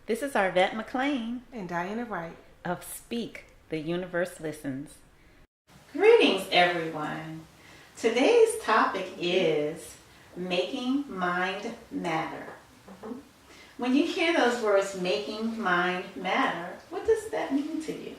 This is Arvette McLean And Diana Wright of Speak, The Universe Listens. Greetings, everyone. Today's topic is making mind matter. When you hear those words, making mind matter, what does that mean to you?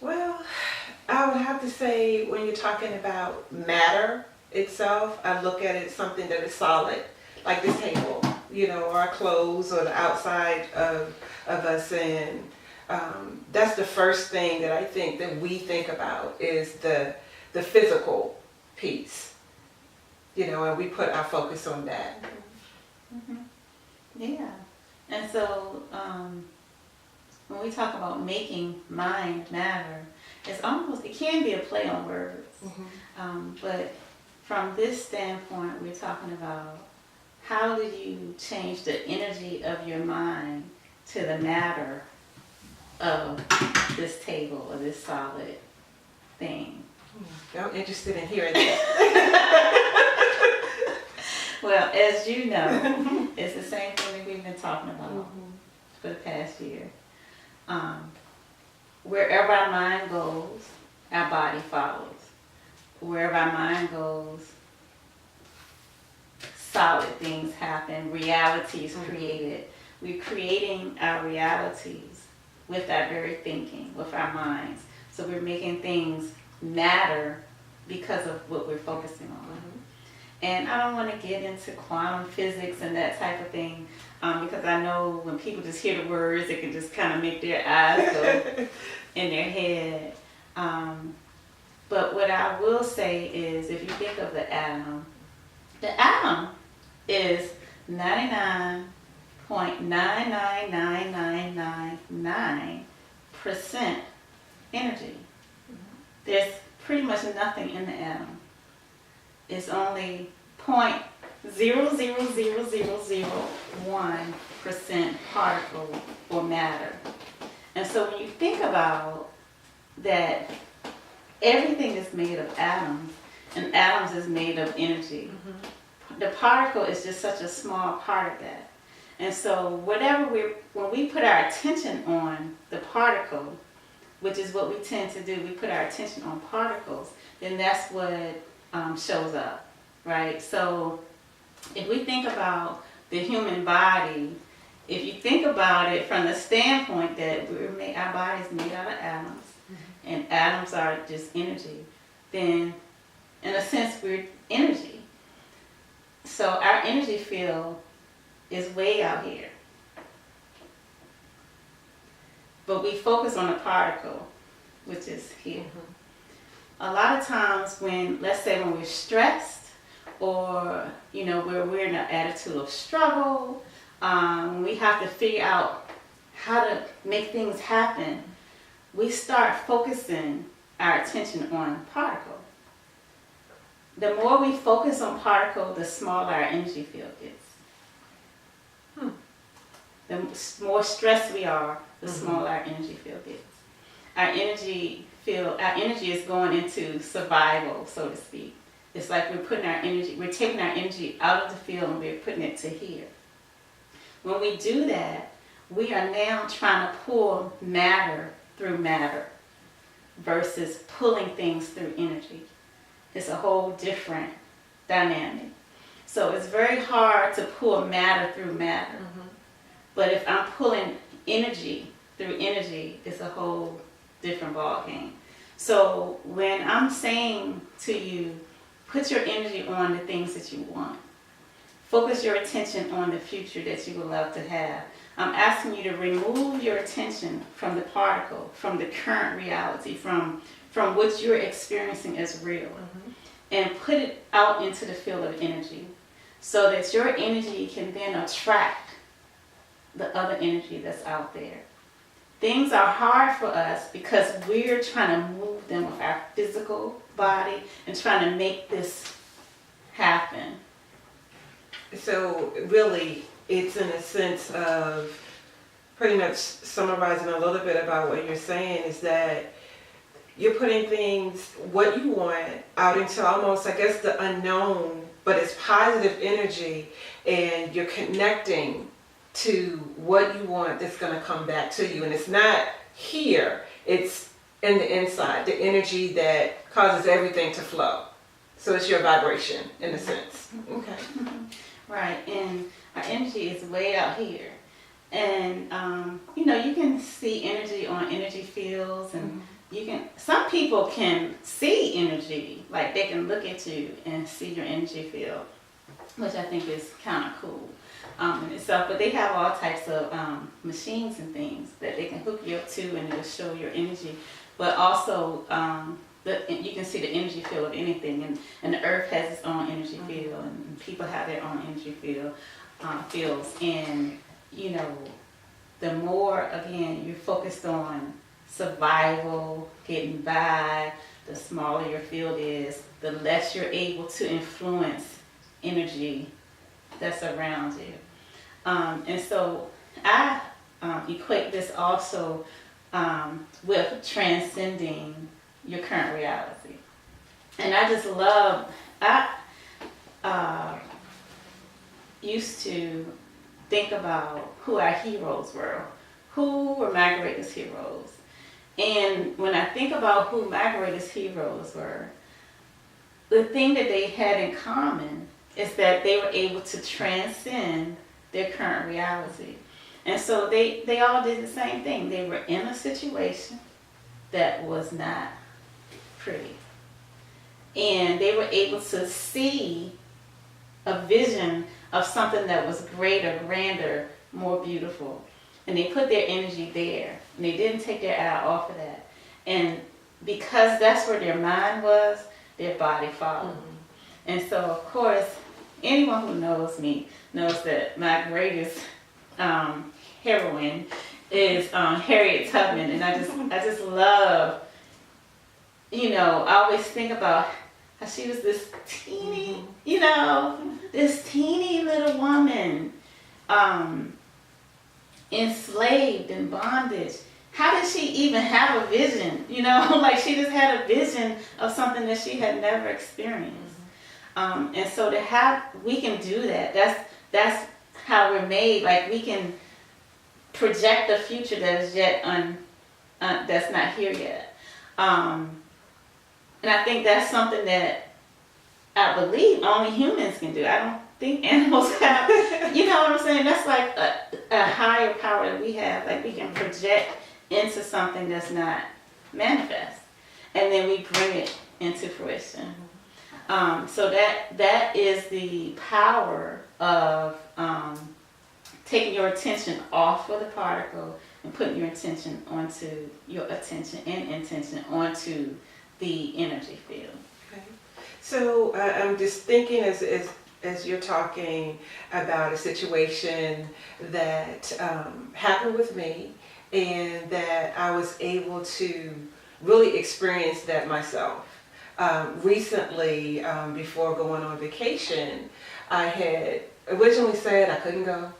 Well, I would have to say when you're talking about matter itself, I look at it as something that is solid, like this table, or our clothes or the outside of us. And that's the first thing that I think that we think about is the physical piece, and we put our focus on that. Mm-hmm. Yeah. And so when we talk about making mind matter, it can be a play on words. But from this standpoint, we're talking about how do you change the energy of your mind to the matter of this table or this solid thing. I'm interested in hearing that. Well, as you know, it's the same thing that we've been talking about for the past year. Wherever our mind goes, our body follows. Wherever our mind goes, solid things happen, reality is created. We're creating our realities with our very thinking, with our minds. So we're making things matter because of what we're focusing on. And I don't want to get into quantum physics and that type of thing because I know when people just hear the words, it can just kind of make their eyes go in their head. But what I will say is if you think of the atom is 99.99999% energy. There's pretty much nothing in the atom. It's only 0.00001% particle or matter. And so when you think about that, everything is made of atoms, and atoms is made of energy. The particle is just such a small part of that. And so when we put our attention on the particle, which is what we tend to do, we put our attention on particles, then that's what shows up, right? So if we think about the human body, if you think about it from the standpoint that our body is made out of atoms, and atoms are just energy, then in a sense we're energy. So our energy field is way out here. But we focus on the particle, which is here. A lot of times let's say when we're stressed or, where we're in an attitude of struggle, we have to figure out how to make things happen, we start focusing our attention on particle. The more we focus on particle, the smaller our energy field gets. The more stressed we are, the smaller our energy field gets. Our energy is going into survival, so to speak. It's like we're taking our energy out of the field and we're putting it to here. When we do that, we are now trying to pull matter through matter versus pulling things through energy. It's a whole different dynamic. So it's very hard to pull matter through matter. But if I'm pulling energy through energy, it's a whole different ballgame. So when I'm saying to you, put your energy on the things that you want. Focus your attention on the future that you would love to have. I'm asking you to remove your attention from the particle, from the current reality, from what you're experiencing as real, and put it out into the field of energy so that your energy can then attract the other energy that's out there. Things are hard for us because we're trying to move them with our physical body and trying to make this happen. So really, it's in a sense of pretty much summarizing a little bit about what you're saying is that you're putting things, what you want, out into almost, I guess, the unknown, but it's positive energy, and you're connecting to what you want that's going to come back to you. And it's not here, it's in the inside, the energy that causes everything to flow. So it's your vibration in a sense. Okay. Right, and our energy is way out here. And, you know, you can see energy on energy fields, and some people can see energy, like they can look at you and see your energy field, which I think is kind of cool in itself. But they have all types of machines and things that they can hook you up to, and it'll show your energy. But also, you can see the energy field of anything, and the earth has its own energy field, and people have their own energy fields. And, you know, the more, again, you're focused on survival, getting by, the smaller your field is, the less you're able to influence energy that's around you. And so I equate this also with transcending your current reality. And I just love, I used to think about who our heroes were. Who were Margaret's heroes? And when I think about who Margaret's heroes were, the thing that they had in common is that they were able to transcend their current reality. And so they all did the same thing. They were in a situation that was not pretty. And they were able to see a vision of something that was greater, grander, more beautiful. And they put their energy there. And they didn't take their eye off of that. And because that's where their mind was, their body followed. And so, of course, anyone who knows me knows that my greatest heroine is Harriet Tubman. And I just love, you know, I always think about how she was this teeny, you know, this teeny little woman, enslaved in bondage. How did she even have a vision? You know, like she just had a vision of something that she had never experienced. And so we can do that. That's how we're made. Like we can project a future that is yet that's not here yet. And I think that's something that I believe only humans can do. I don't think animals have, you know what I'm saying? That's like a higher power that we have. Like we can project into something that's not manifest. And then we bring it into fruition. So that is the power of taking your attention off of the particle and putting your attention onto the energy field. Okay. So I'm just thinking as you're talking about a situation that happened with me, and that I was able to really experience that myself. Recently, before going on vacation, I had originally said I couldn't go.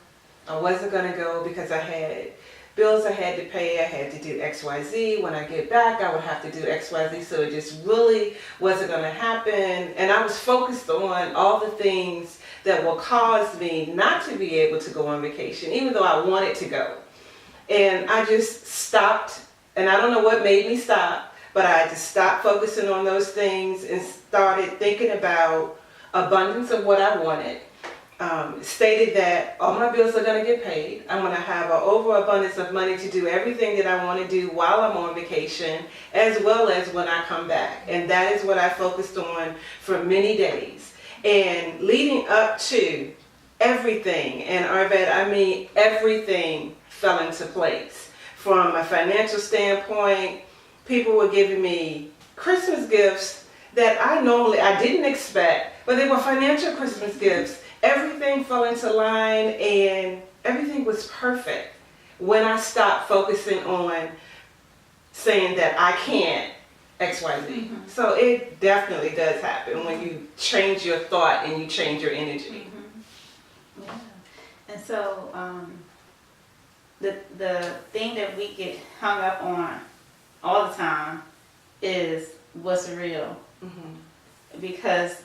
I wasn't going to go because I had bills I had to pay. I had to do XYZ. When I get back, I would have to do XYZ. So it just really wasn't going to happen. And I was focused on all the things that will cause me not to be able to go on vacation, even though I wanted to go. And I just stopped, and I don't know what made me stop, but I just stopped focusing on those things and started thinking about abundance of what I wanted. Stated that all my bills are going to get paid. I'm going to have an overabundance of money to do everything that I want to do while I'm on vacation, as well as when I come back. And that is what I focused on for many days. And leading up to everything, and Arvette, I mean everything fell into place. From a financial standpoint, people were giving me Christmas gifts that I didn't expect, but they were financial Christmas gifts. Everything fell into line and everything was perfect when I stopped focusing on saying that I can't XYZ. Mm-hmm. So it definitely does happen when you change your thought and you change your energy. Mm-hmm. Yeah. And so the thing that we get hung up on all the time is what's real. Mm-hmm. Because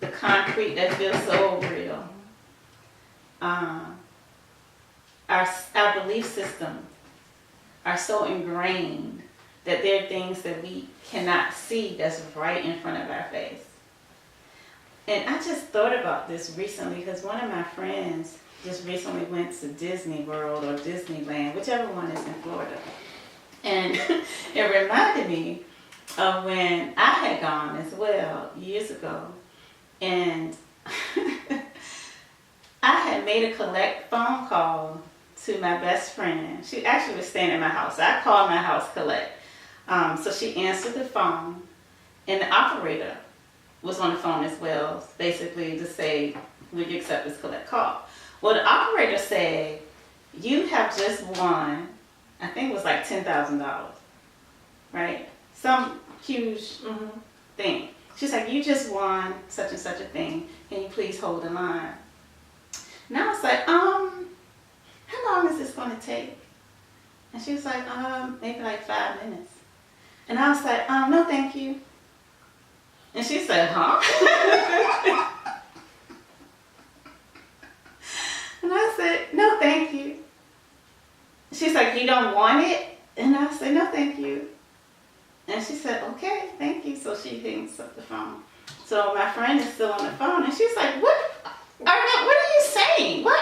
the concrete that feels so real. our belief system are so ingrained that there are things that we cannot see that's right in front of our face. And I just thought about this recently because one of my friends just recently went to Disney World or Disneyland, whichever one is in Florida. And it reminded me of when I had gone as well years ago. And I had made a collect phone call to my best friend. She actually was staying at my house. I called my house collect. So she answered the phone, and the operator was on the phone as well, basically to say, will you accept this collect call? Well, the operator said, you have just won, I think it was like $10,000, right? Some huge thing. She's like, you just won such and such a thing. Can you please hold the line? And I was like, how long is this going to take? And she was like, maybe like 5 minutes. And I was like, no, thank you. And she said, huh? And I said, no, thank you. She's like, you don't want it? And I said, no, thank you. And she said, okay, thank you. So she hangs up the phone. So my friend is still on the phone, and she's like, what are you saying? What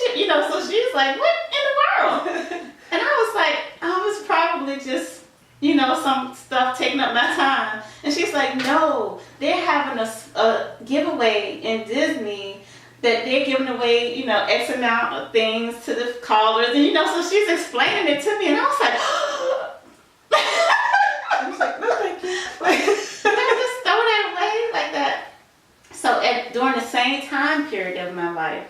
did you, so she's like, what in the world? And I was like, I was probably just, some stuff taking up my time. And she's like, no, they're having a giveaway in Disney that they're giving away, X amount of things to the callers. And, so she's explaining it to me. And I was like, I was like, no, thank you. I just throw that away like that. So during the same time period of my life,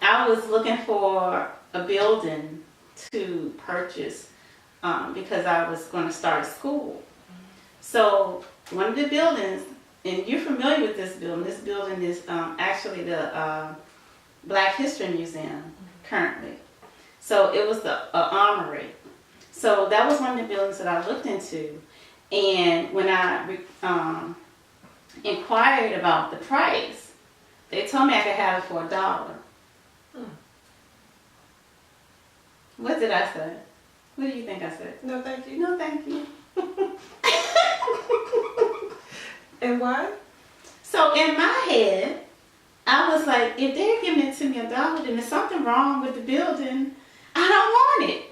I was looking for a building to purchase because I was going to start a school. So one of the buildings, and you're familiar with this building is actually the Black History Museum currently. So it was the armory. So that was one of the buildings that I looked into. And when I inquired about the price, they told me I could have it for $1. What did I say? What do you think I said? No, thank you. No, thank you. And why? So in my head, I was like, if they're giving it to me $1, then there's something wrong with the building. I don't want it.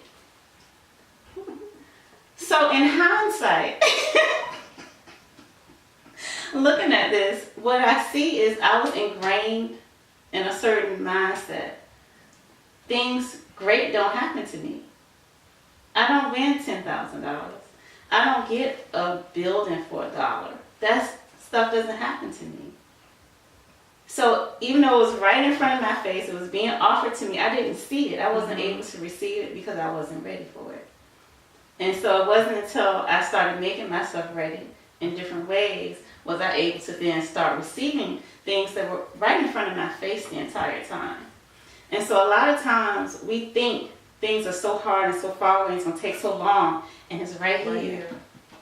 So in hindsight, looking at this, what I see is I was ingrained in a certain mindset. Things great don't happen to me. I don't win $10,000. I don't get a building for $1. That stuff doesn't happen to me. So even though it was right in front of my face, it was being offered to me, I didn't see it. I wasn't able to receive it because I wasn't ready for it. And so it wasn't until I started making myself ready in different ways was I able to then start receiving things that were right in front of my face the entire time. And so a lot of times we think things are so hard and so far away, it's going to take so long, and it's right here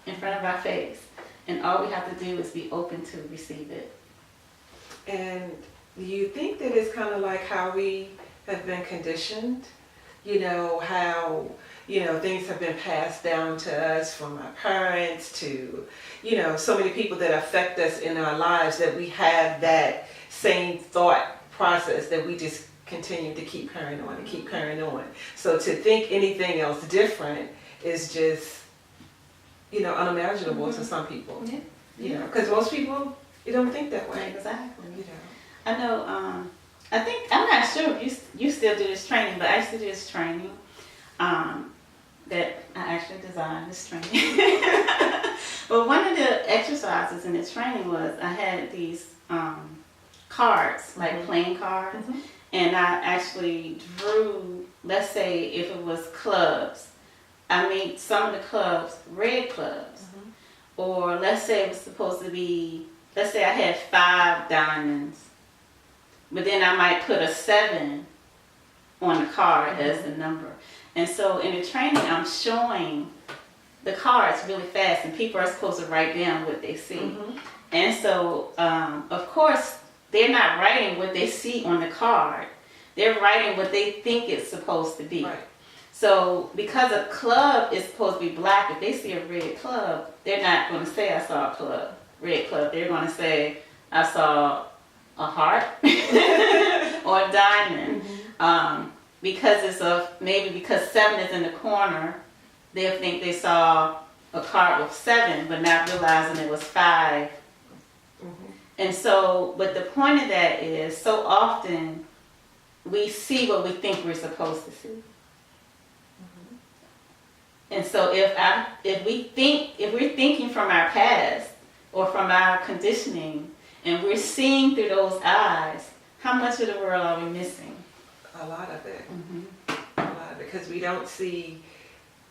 in front of our face. And all we have to do is be open to receive it. And do you think that it's kind of like how we have been conditioned? How, things have been passed down to us from our parents to, so many people that affect us in our lives that we have that same thought process that we just continue to keep carrying on and keep carrying on. So to think anything else different is just, unimaginable to some people. Yeah. Because most people, you don't think that way. Exactly. I know, I think, I'm not sure if you still do this training, but I used to do this training that I actually designed, this training. But one of the exercises in this training was I had these cards, like playing cards, and I actually drew, let's say if it was clubs, I made some of the clubs red clubs. Or let's say it was supposed to be, let's say I had 5 diamonds, but then I might put a 7 on the card as the number. And so in the training, I'm showing the cards really fast, and people are supposed to write down what they see. And so, of course, they're not writing what they see on the card. They're writing what they think it's supposed to be. Right. So because a club is supposed to be black, if they see a red club, they're not going to say I saw a red club. They're going to say I saw a heart or a diamond. Because because 7 is in the corner, they'll think they saw a card with 7, but not realizing it was 5. And so, but the point of that is, so often we see what we think we're supposed to see. And so if we're thinking from our past or from our conditioning, and we're seeing through those eyes, how much of the world are we missing? A lot of it. A lot of it, because we don't see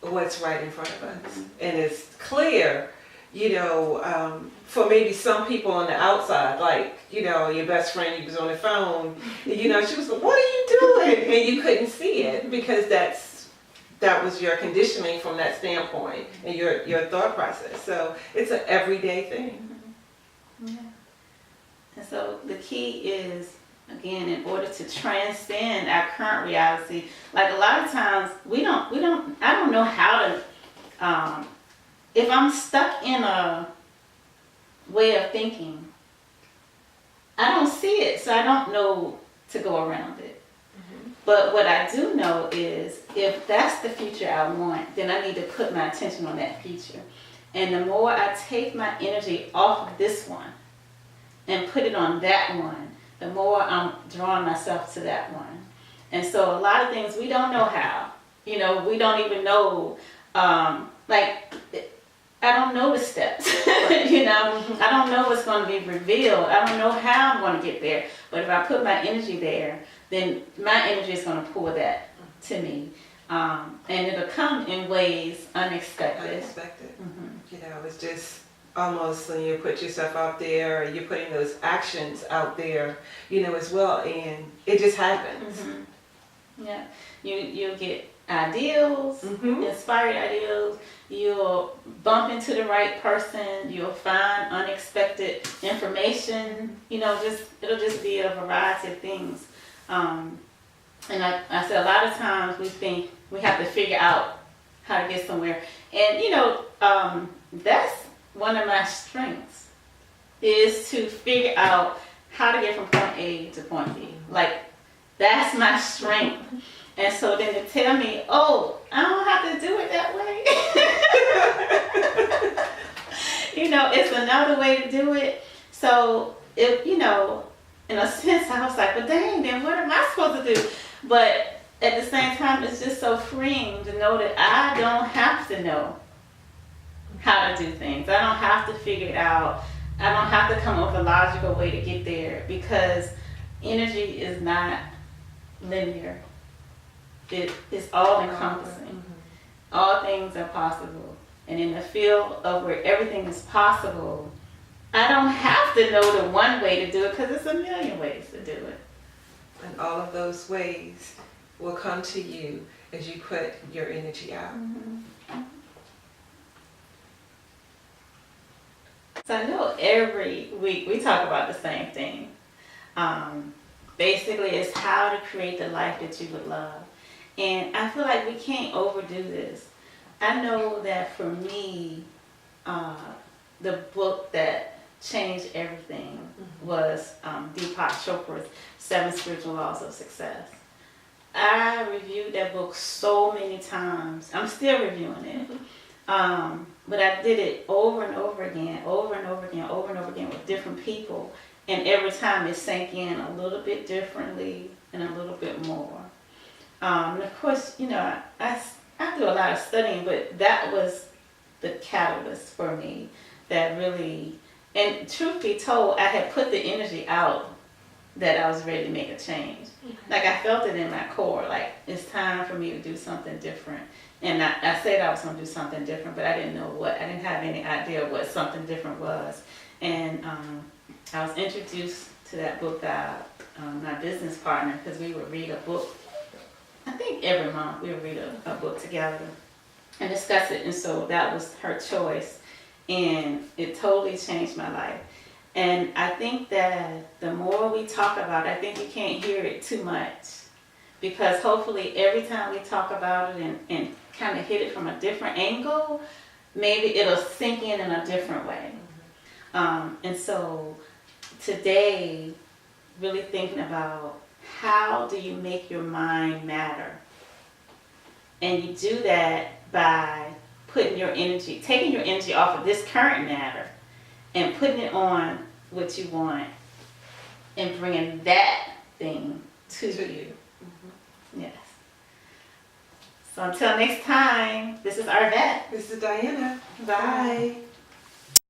what's right in front of us. And it's clear, for maybe some people on the outside, like, your best friend, you was on the phone, she was like, what are you doing? And you couldn't see it because that was your conditioning from that standpoint and your thought process. So it's an everyday thing. Yeah. And so the key is, again, in order to transcend our current reality, like a lot of times I don't know how to, if I'm stuck in a way of thinking, I don't see it, so I don't know to go around it. But what I do know is, if that's the future I want, then I need to put my attention on that future. And the more I take my energy off of this one and put it on that one, the more I'm drawing myself to that one. And so a lot of things we don't know how. We don't even know, I don't know the steps, I don't know what's going to be revealed. I don't know how I'm going to get there. But if I put my energy there, then my energy is going to pull that to me. And it'll come in ways unexpected. It's just almost when you put yourself out there, or you're putting those actions out there, as well, and it just happens. Yeah, you'll get ideals, inspired ideals. You'll bump into the right person. You'll find unexpected information. It'll just be a variety of things. And I said a lot of times we think we have to figure out how to get somewhere. And that's one of my strengths, is to figure out how to get from point A to point B. Like, that's my strength. And so then to tell me, oh, I don't have to do it that way. It's another way to do it. So if, in a sense, I was like, but dang, then what am I supposed to do? But at the same time, it's just so freeing to know that I don't have to know how to do things. I don't have to figure it out. I don't have to come up with a logical way to get there, because energy is not linear. It is all encompassing. All things are possible. And in the field of where everything is possible, I don't have to know the one way to do it, because there's a million ways to do it. And all of those ways will come to you as you put your energy out. So I know every week we talk about the same thing. Basically, it's how to create the life that you would love. And I feel like we can't overdo this. I know that for me, the book that changed everything was Deepak Chopra's 7 Spiritual Laws of Success. I reviewed that book so many times. I'm still reviewing it. But I did it over and over again with different people. And every time it sank in a little bit differently and a little bit more. And of course, I do a lot of studying, but that was the catalyst for me that really, and truth be told, I had put the energy out that I was ready to make a change. Like, I felt it in my core, like, it's time for me to do something different. And I said I was going to do something different, but I didn't know what. I didn't have any idea what something different was. And I was introduced to that book by my business partner, because we would read a book. I think every month we would read a book together and discuss it. And so that was her choice. And it totally changed my life. And I think that the more we talk about it, I think you can't hear it too much because hopefully every time we talk about it and kind of hit it from a different angle, maybe it'll sink in a different way. And so today, really thinking about how do you make your mind matter? And you do that by putting your energy, taking your energy off of this current matter and putting it on what you want and bringing that thing to you. Yes. So until next time, this is Arvette. This is Diana. Bye. Bye.